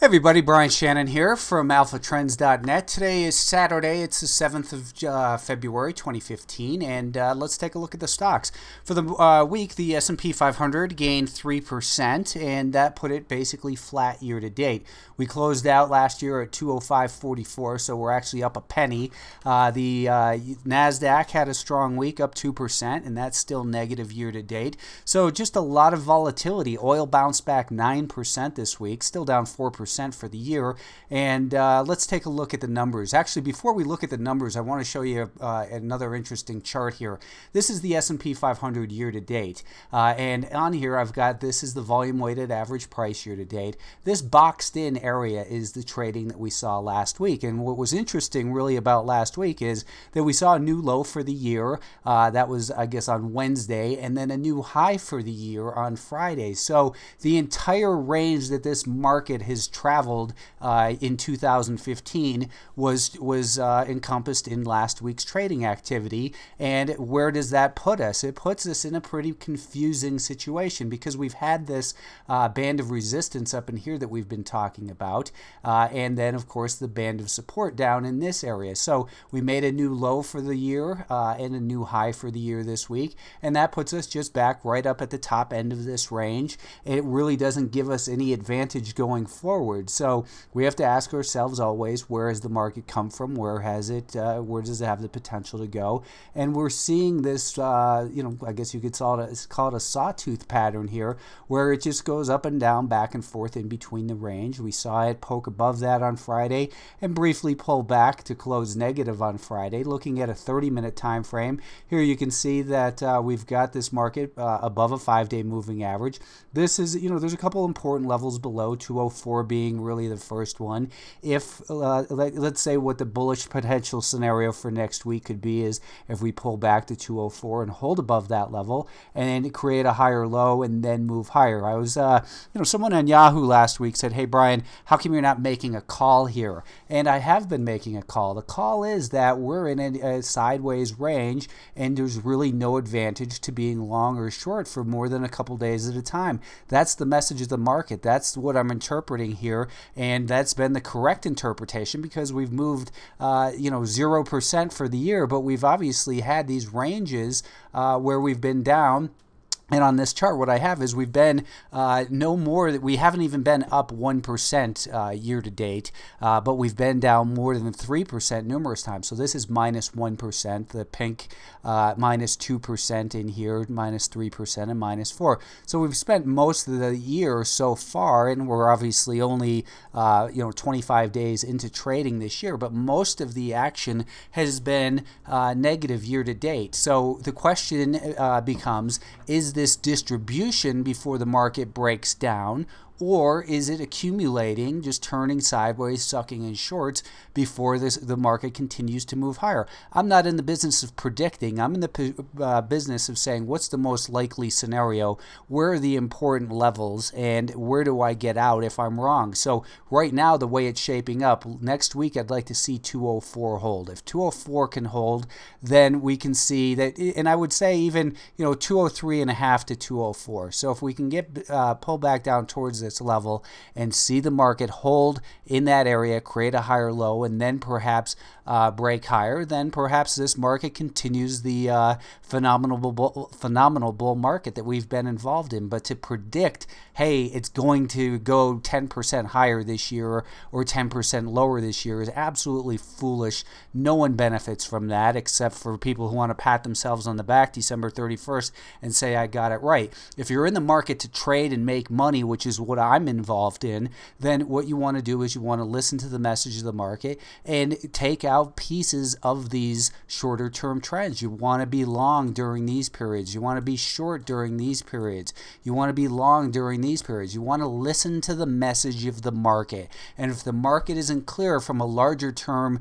Hey everybody, Brian Shannon here from alphatrends.net. Today is Saturday. It's the 7th of February 2015, and let's take a look at the stocks. For the week, the S&P 500 gained 3%, and that put it basically flat year to date. We closed out last year at 205.44, so we're actually up a penny. The Nasdaq had a strong week, up 2%, and that's still negative year to date. So just a lot of volatility. Oil bounced back 9% this week, still down 4% for the year. And let's take a look at the numbers. Actually, before we look at the numbers, I want to show you another interesting chart here. This is the S&P 500 year to date. And on here, I've got this is the volume weighted average price year to date. This boxed in area is the trading that we saw last week. And what was interesting really about last week is that we saw a new low for the year. That was, I guess, on Wednesday, and then a new high for the year on Friday. So the entire range that this market has traveled in 2015 was encompassed in last week's trading activity. And where does that put us? It puts us in a pretty confusing situation because we've had this band of resistance up in here that we've been talking about, and then of course the band of support down in this area. So we made a new low for the year and a new high for the year this week, and that puts us just back right up at the top end of this range. It really doesn't give us any advantage going forward. So we have to ask ourselves always, where has the market come from? Where has it? Where does it have the potential to go? And we're seeing this, I guess you could call it a sawtooth pattern here, where it just goes up and down, back and forth in between the range. We saw it poke above that on Friday and briefly pull back to close negative on Friday. Looking at a 30-minute time frame, here you can see that we've got this market above a 5-day moving average. This is, there's a couple important levels below, 204 being really the first one. If let's say what the bullish potential scenario for next week could be is if we pull back to 204 and hold above that level and create a higher low and then move higher. I was someone on Yahoo last week said, hey Brian, how come you're not making a call here? And I have been making a call. The call is that we're in a sideways range and there's really no advantage to being long or short for more than a couple days at a time. That's the message of the market. That's what I'm interpreting here, and that's been the correct interpretation because we've moved 0% for the year, but we've obviously had these ranges where we've been down. And on this chart, what I have is we've been we haven't even been up 1% year to date, but we've been down more than 3% numerous times. So this is minus 1%, the pink minus 2% in here, minus 3% and minus 4%. So we've spent most of the year so far, and we're obviously only 25 days into trading this year, but most of the action has been negative year to date. So the question becomes, is this distribution before the market breaks down, or is it accumulating, just turning sideways, sucking in shorts before the market continues to move higher? I'm not in the business of predicting. I'm in the business of saying what's the most likely scenario, where are the important levels, and where do I get out if I'm wrong? So right now, the way it's shaping up, next week I'd like to see 204 hold. If 204 can hold, then we can see that, and I would say even 203.5 to 204. So if we can get pull back down towards this level and see the market hold in that area, create a higher low, and then perhaps break higher, then perhaps this market continues the phenomenal bull market that we've been involved in. But to predict, hey, it's going to go 10% higher this year or 10% lower this year is absolutely foolish. No one benefits from that except for people who want to pat themselves on the back December 31st and say, I got it right. If you're in the market to trade and make money, which is what I'm involved in, then what you want to do is you want to listen to the message of the market and take out pieces of these shorter term trends. You want to be long during these periods. You want to be short during these periods. You want to be long during these periods. You want to listen to the message of the market. And if the market isn't clear from a larger term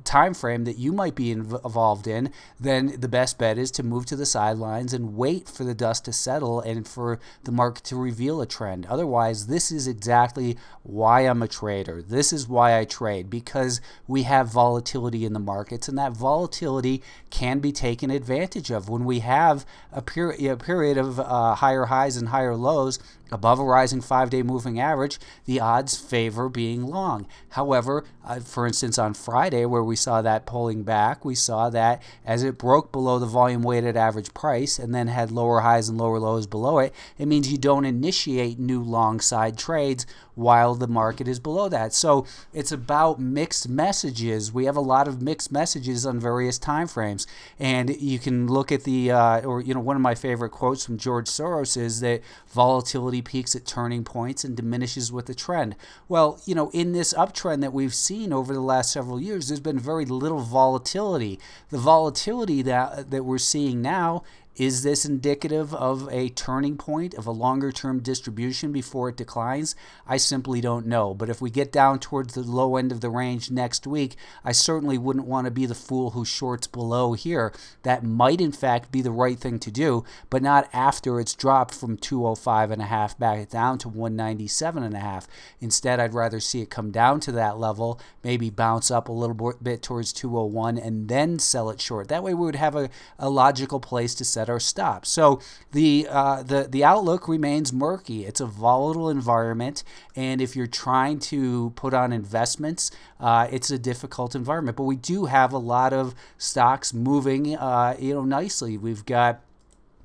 time frame that you might be involved in, then the best bet is to move to the sidelines and wait for the dust to settle and for the market to reveal a trend. Otherwise, this is exactly why I'm a trader. This is why I trade, because we have volatility in the markets, and that volatility can be taken advantage of. When we have a period of higher highs and higher lows, above a rising 5-day moving average, the odds favor being long. However, for instance, on Friday, where we saw that pulling back, we saw that as it broke below the volume weighted average price and then had lower highs and lower lows below it, it means you don't initiate new long side trades while the market is below that. So it's about mixed messages. We have a lot of mixed messages on various time frames, and you can look at the one of my favorite quotes from George Soros is that volatility peaks at turning points and diminishes with the trend. Well, in this uptrend that we've seen over the last several years, there's been very little volatility. The volatility that we're seeing now, is this indicative of a turning point, of a longer-term distribution before it declines? I simply don't know. But if we get down towards the low end of the range next week, I certainly wouldn't want to be the fool who shorts below here. That might, in fact, be the right thing to do, but not after it's dropped from 205.5 back down to 197.5. Instead, I'd rather see it come down to that level, maybe bounce up a little bit towards 201, and then sell it short. That way we would have a logical place to set our stop. So the outlook remains murky. It's a volatile environment, and if you're trying to put on investments, it's a difficult environment. But we do have a lot of stocks moving, nicely. We've got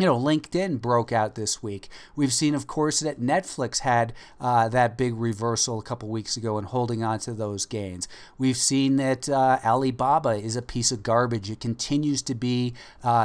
LinkedIn broke out this week. We've seen, of course, that Netflix had that big reversal a couple weeks ago and holding on to those gains. We've seen that Alibaba is a piece of garbage. It continues to be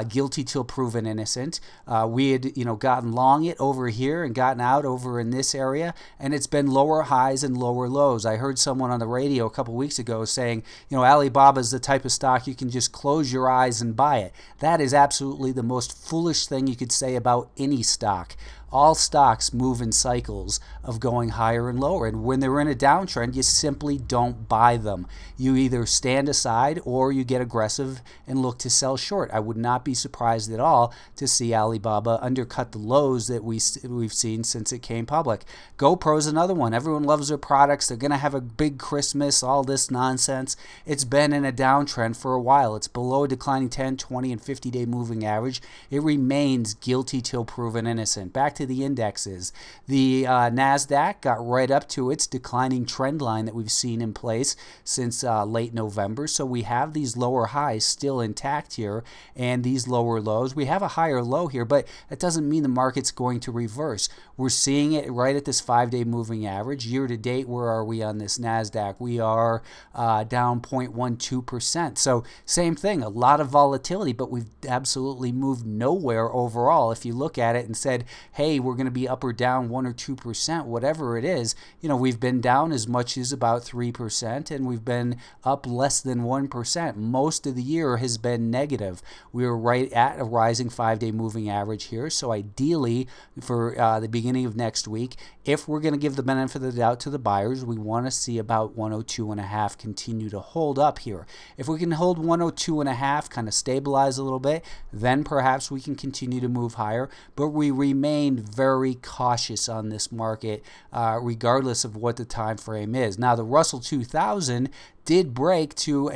guilty till proven innocent. We had, gotten long it over here and gotten out over in this area, and it's been lower highs and lower lows. I heard someone on the radio a couple weeks ago saying, Alibaba is the type of stock you can just close your eyes and buy it. That is absolutely the most foolish thing you could say about any stock. All stocks move in cycles of going higher and lower, and when they're in a downtrend, you simply don't buy them. You either stand aside or you get aggressive and look to sell short. I would not be surprised at all to see Alibaba undercut the lows that we've seen since it came public. Gopro is another one. Everyone loves their products. They're going to have a big Christmas, all this nonsense. It's been in a downtrend for a while. It's below a declining 10, 20, and 50-day moving average. It remains guilty till proven innocent. Back to the indexes. The Nasdaq got right up to its declining trend line that we've seen in place since late November. So we have these lower highs still intact here and these lower lows. We have a higher low here, but that doesn't mean the market's going to reverse. We're seeing it right at this 5-day moving average. Year to date, where are we on this Nasdaq? We are down 0.12%. So same thing, a lot of volatility, but we've absolutely moved nowhere overall. If you look at it and said, hey, we're going to be up or down 1 or 2%, whatever it is, we've been down as much as about 3%, and we've been up less than 1%. Most of the year has been negative. We were right at a rising 5-day moving average here, so ideally for the beginning of next week, if we're going to give the benefit of the doubt to the buyers, we want to see about 102.5 continue to hold up here. If we can hold 102.5, kind of stabilize a little bit, then perhaps we can continue to move higher, but we remain very cautious on this market regardless of what the time frame is. Now, the Russell 2000 did break to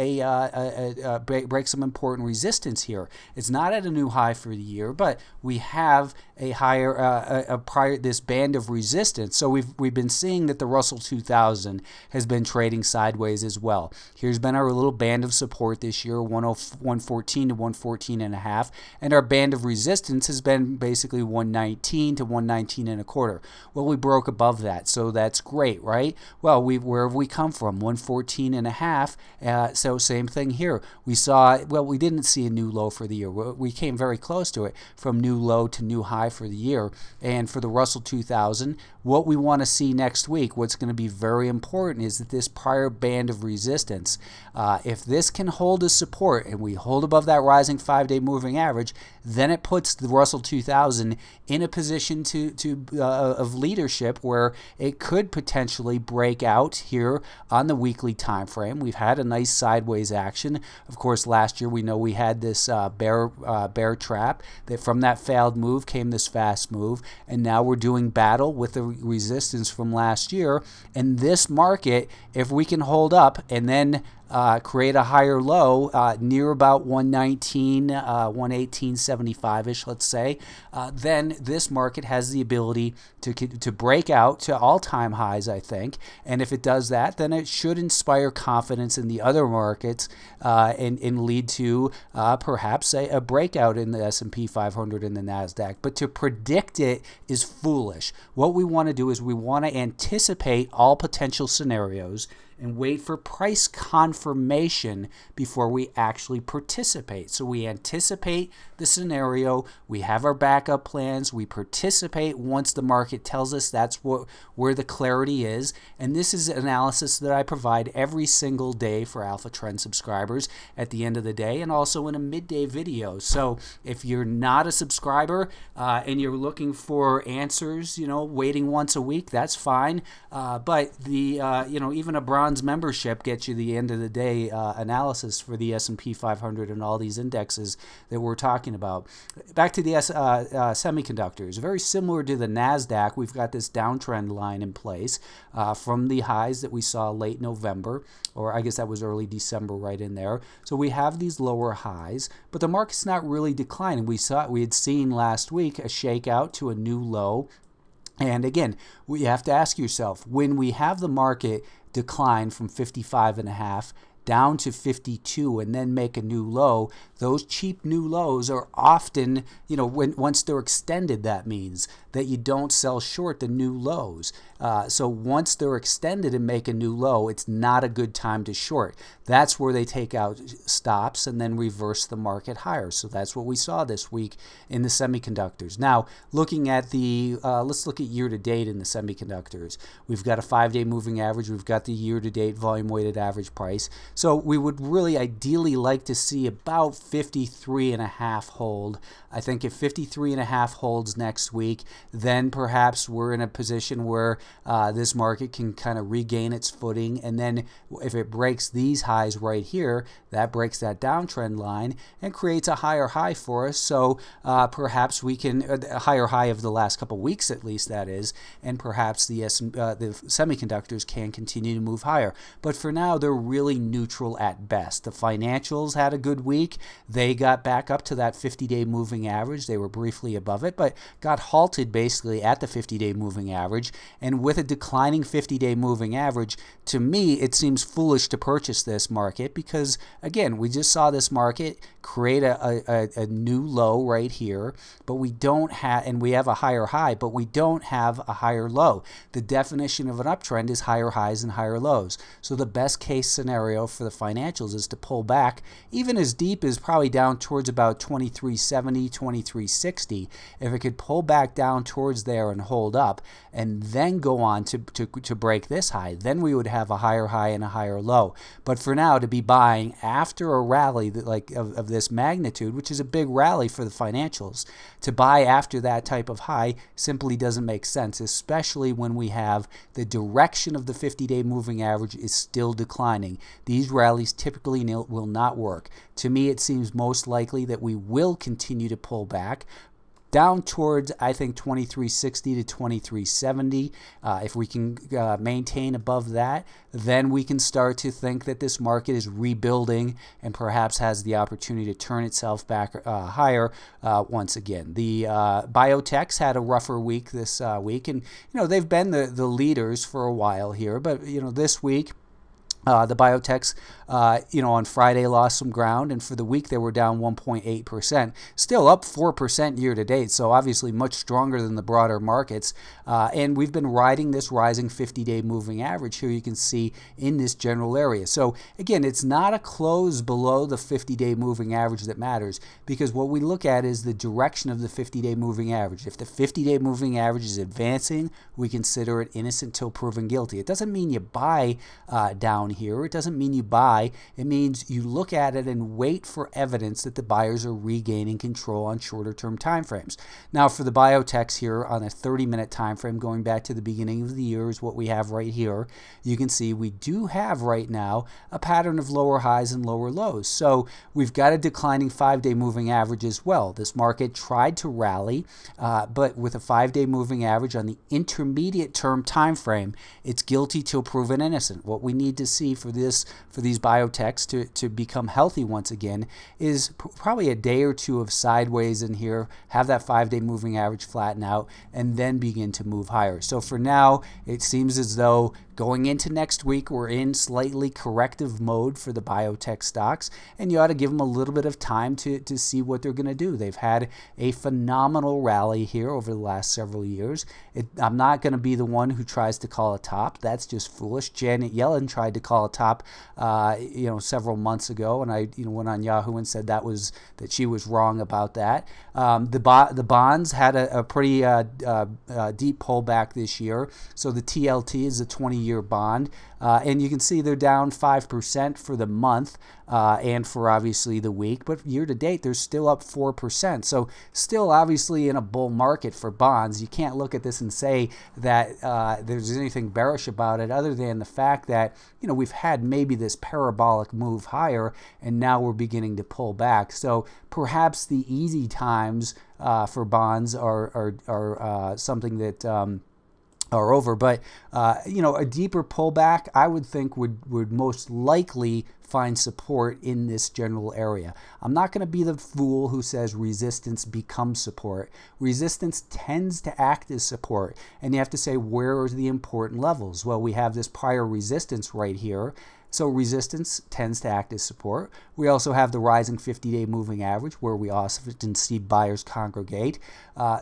break some important resistance here. It's not at a new high for the year, but we have a higher this band of resistance. So we've been seeing that the Russell 2000 has been trading sideways as well. Here's been our little band of support this year, 114 to 114.5, and our band of resistance has been basically 119 to 119.25. Well, we broke above that, so that's great, right? Well, where have we come from? 114.5. So same thing here. We didn't see a new low for the year. We came very close to it, from new low to new high for the year. And for the Russell 2000, what we want to see next week, what's going to be very important, is that this prior band of resistance, if this can hold as support and we hold above that rising 5-day moving average, then it puts the Russell 2000 in a position of leadership where it could potentially break out here on the weekly time frame. We've had a nice sideways action. Of course, last year we know we had this bear trap, that from that failed move came this fast move, and now we're doing battle with the resistance from last year. And this market, if we can hold up and then create a higher low near about 119, 118.75-ish, let's say, then this market has the ability to break out to all-time highs, I think. And if it does that, then it should inspire confidence in the other markets and lead to perhaps a breakout in the S&P 500 and the Nasdaq. But to predict it is foolish. What we want to do is we want to anticipate all potential scenarios and wait for price confirmation before we actually participate. So we anticipate the scenario, we have our backup plans, we participate once the market tells us that's where the clarity is. And this is analysis that I provide every single day for Alpha Trend subscribers at the end of the day, and also in a midday video. So if you're not a subscriber and you're looking for answers, waiting once a week, that's fine. But even a bronze membership gets you the end of the day analysis for the S&P 500 and all these indexes that we're talking about. Back to the semiconductors, very similar to the Nasdaq, we've got this downtrend line in place from the highs that we saw late November, or I guess that was early December, right in there. So we have these lower highs, but the market's not really declining. We had seen last week a shakeout to a new low. And again, you have to ask yourself, when we have the market decline from 55.5 down to 52 and then make a new low, those cheap new lows are often, once they're extended, that means that you don't sell short the new lows. So once they're extended and make a new low, it's not a good time to short. That's where they take out stops and then reverse the market higher. So that's what we saw this week in the semiconductors. Now, looking at let's look at year to date in the semiconductors. We've got a 5-day moving average. We've got the year to date volume weighted average price. So we would really ideally like to see about 53.5 hold. I think if 53.5 holds next week, then perhaps we're in a position where this market can kind of regain its footing. And then if it breaks these highs right here, that breaks that downtrend line and creates a higher high for us. So perhaps we can, a higher high of the last couple weeks at least, that is, and perhaps the semiconductors can continue to move higher. But for now, they're really neutral at best. The financials had a good week. They got back up to that 50-day moving average. They were briefly above it, but got halted basically at the 50-day moving average. And with a declining 50-day moving average, to me, it seems foolish to purchase this market because, again, we just saw this market create a new low right here, but we don't have, and we have a higher high, but we don't have a higher low. The definition of an uptrend is higher highs and higher lows. So the best case scenario for the financials is to pull back even as deep as probably down towards about 2370, 2360. If it could pull back down towards there and hold up and then go on to break this high, then we would have a higher high and a higher low. But for now, to be buying after a rally that, of this magnitude, which is a big rally for the financials, to buy after that type of high simply doesn't make sense, especially when we have the direction of the 50-day moving average is still declining. These rallies typically will not work. To me, it seems most likely that we will continue to pull back down towards, I think, 2360 to 2370. If we can maintain above that, then we can start to think that this market is rebuilding and perhaps has the opportunity to turn itself back higher once again. The Biotechs had a rougher week this week, and they've been the leaders for a while here, but this week, the Biotechs, on Friday lost some ground, and for the week they were down 1.8%. Still up 4% year to date, so obviously much stronger than the broader markets. And we've been riding this rising 50-day moving average here, you can see in this general area. So again, it's not a close below the 50-day moving average that matters, because what we look at is the direction of the 50-day moving average. If the 50-day moving average is advancing, we consider it innocent till proven guilty. It doesn't mean you buy down here. It doesn't mean you buy. It means you look at it and wait for evidence that the buyers are regaining control on shorter term time frames. Now, for the Biotechs here on a 30-minute time frame going back to the beginning of the year is what we have right here. You can see we do have right now a pattern of lower highs and lower lows. So we've got a declining 5-day moving average as well. This market tried to rally, but with a 5-day moving average on the intermediate term time frame, it's guilty till proven innocent. What we need to see see for these biotechs to become healthy once again is probably a day or two of sideways in here, have that 5-day moving average flatten out, and then begin to move higher. So for now, it seems as though going into next week, we're in slightly corrective mode for the biotech stocks, and you ought to give them a little bit of time to see what they're going to do. They've had a phenomenal rally here over the last several years. I'm not going to be the one who tries to call a top. That's just foolish. Janet Yellen tried to call a top, several months ago, and I went on Yahoo and said that she was wrong about that. The bonds had a pretty deep pullback this year. So the TLT is a 20-year bond, and you can see they're down 5% for the month and for obviously the week, but year to date they're still up 4%. So still obviously in a bull market for bonds. You can't look at this and say that there's anything bearish about it other than the fact that we've had maybe this parabolic move higher and now we're beginning to pull back. So perhaps the easy times for bonds are something that are over, but a deeper pullback I would think would most likely find support in this general area. I'm not going to be the fool who says resistance becomes support. Resistance tends to act as support, and you have to say, where are the important levels? Well, we have this prior resistance right here. So resistance tends to act as support. We also have the rising 50-day moving average where we often see buyers congregate.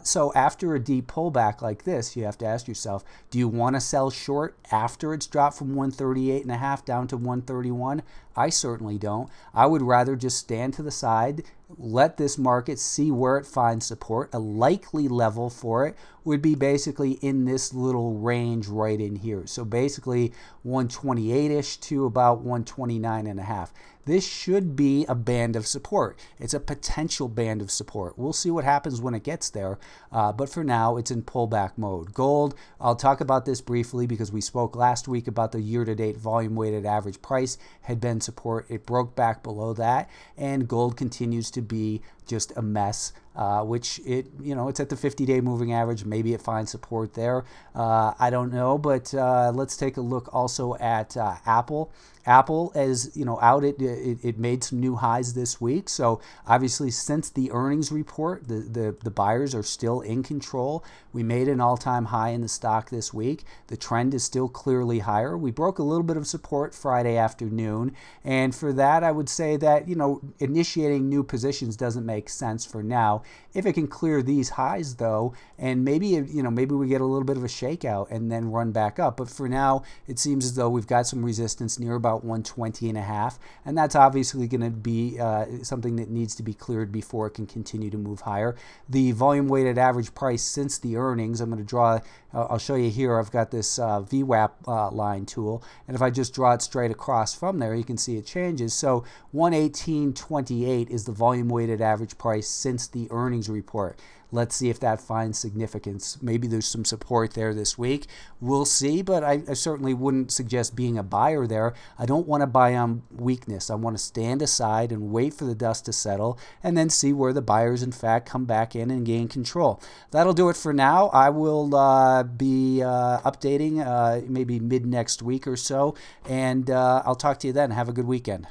So after a deep pullback like this, you have to ask yourself, do you want to sell short after it's dropped from 138.5 down to 131? I certainly don't. I would rather just stand to the side, let this market see where it finds support. A likely level for it would be basically in this little range right in here. So basically 128-ish to about 129.5. This should be a band of support. It's a potential band of support. We'll see what happens when it gets there, but for now, it's in pullback mode. Gold, I'll talk about this briefly because we spoke last week about the year-to-date volume-weighted average price had been support. It broke back below that, and gold continues to be just a mess, which it's at the 50-day moving average. Maybe it finds support there. I don't know, but let's take a look also at Apple. Apple, as out it made some new highs this week. So obviously, since the earnings report, the buyers are still in control. We made an all-time high in the stock this week. The trend is still clearly higher. We broke a little bit of support Friday afternoon, and for that, I would say that initiating new positions doesn't make sense for now. If it can clear these highs though, and maybe we get a little bit of a shakeout and then run back up. But for now, it seems as though we've got some resistance near about 120.5, and that's obviously going to be something that needs to be cleared before it can continue to move higher. The volume weighted average price since the earnings, I'm going to draw, I'll show you here, I've got this VWAP line tool, and if I just draw it straight across from there, you can see it changes. So 118.28 is the volume weighted average price since the earnings report. Let's see if that finds significance. Maybe there's some support there this week. We'll see, but I certainly wouldn't suggest being a buyer there. I don't want to buy on weakness. I want to stand aside and wait for the dust to settle and then see where the buyers, in fact, come back in and gain control. That'll do it for now. I will be updating maybe mid next week or so, and I'll talk to you then. Have a good weekend.